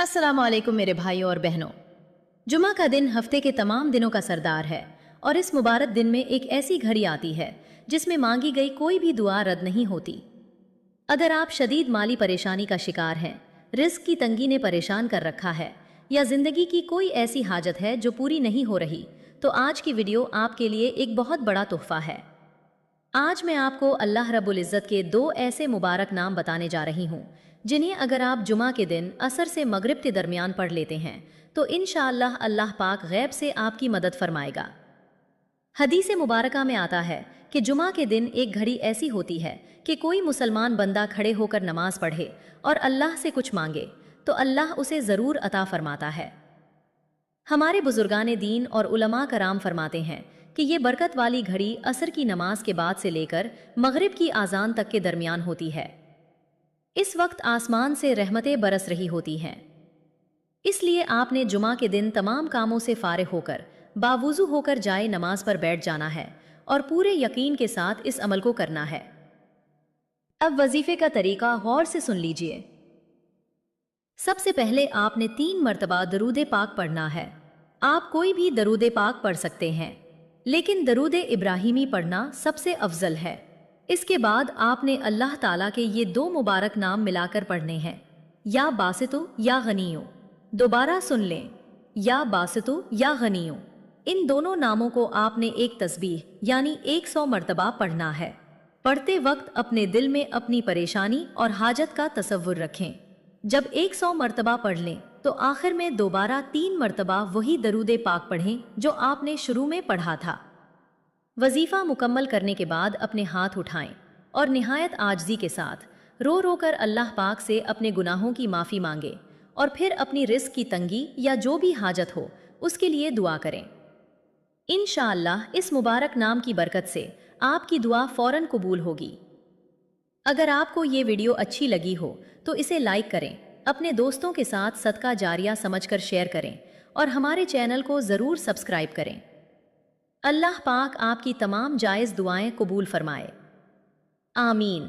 अस्सलाम वालेकुम मेरे भाइयों और बहनों। जुमा का दिन हफ्ते के तमाम दिनों का सरदार है और इस मुबारक दिन में एक ऐसी घड़ी आती है जिसमें मांगी गई कोई भी दुआ रद्द नहीं होती। अगर आप शदीद माली परेशानी का शिकार हैं, रिस्क की तंगी ने परेशान कर रखा है या जिंदगी की कोई ऐसी हाजत है जो पूरी नहीं हो रही, तो आज की वीडियो आपके लिए एक बहुत बड़ा तोहफा है। आज मैं आपको अल्लाह रब्बुल इज़्ज़त के दो ऐसे मुबारक नाम बताने जा रही हूँ जिन्हें अगर आप जुमा के दिन असर से मगरिब के दरमियान पढ़ लेते हैं तो इंशाअल्लाह अल्लाह पाक गैब से आपकी मदद फरमाएगा। हदीस मुबारका में आता है कि जुमा के दिन एक घड़ी ऐसी होती है कि कोई मुसलमान बंदा खड़े होकर नमाज पढ़े और अल्लाह से कुछ मांगे तो अल्लाह उसे ज़रूर अता फरमाता है। हमारे बुजुर्गान दीन और उलमा कराम फरमाते हैं कि ये बरकत वाली घड़ी असर की नमाज के बाद से लेकर मगरिब की आज़ान तक के दरमियान होती है। इस वक्त आसमान से रहमतें बरस रही होती हैं, इसलिए आपने जुमा के दिन तमाम कामों से फारिग होकर बावुज़ू होकर जाए नमाज पर बैठ जाना है और पूरे यकीन के साथ इस अमल को करना है। अब वजीफे का तरीका गौर से सुन लीजिए। सबसे पहले आपने 3 मरतबा दरूद पाक पढ़ना है। आप कोई भी दरूद पाक पढ़ सकते हैं, लेकिन दरूद इब्राहिमी पढ़ना सबसे अफजल है। इसके बाद आपने अल्लाह ताला के ये 2 मुबारक नाम मिलाकर पढ़ने हैं, या बासितु या गनियो। दोबारा सुन लें, या बासितु या गनियो। इन दोनों नामों को आपने एक तस्बीह यानी 100 मरतबा पढ़ना है। पढ़ते वक्त अपने दिल में अपनी परेशानी और हाजत का तसव्वुर रखें। जब 100 मरतबा पढ़ लें तो आखिर में दोबारा 3 मरतबा वही दरूद पाक पढ़ें जो आपने शुरू में पढ़ा था। वजीफा मुकम्मल करने के बाद अपने हाथ उठाएं और निहायत आजजी के साथ रो रो कर अल्लाह पाक से अपने गुनाहों की माफ़ी मांगे और फिर अपनी रिस्क की तंगी या जो भी हाजत हो उसके लिए दुआ करें। इंशाअल्लाह इस मुबारक नाम की बरकत से आपकी दुआ फौरन कबूल होगी। अगर आपको ये वीडियो अच्छी लगी हो तो इसे लाइक करें, अपने दोस्तों के साथ सदका जारिया समझकर शेयर करें और हमारे चैनल को ज़रूर सब्सक्राइब करें। अल्लाह पाक आपकी तमाम जायज़ दुआएं कबूल फरमाए। आमीन।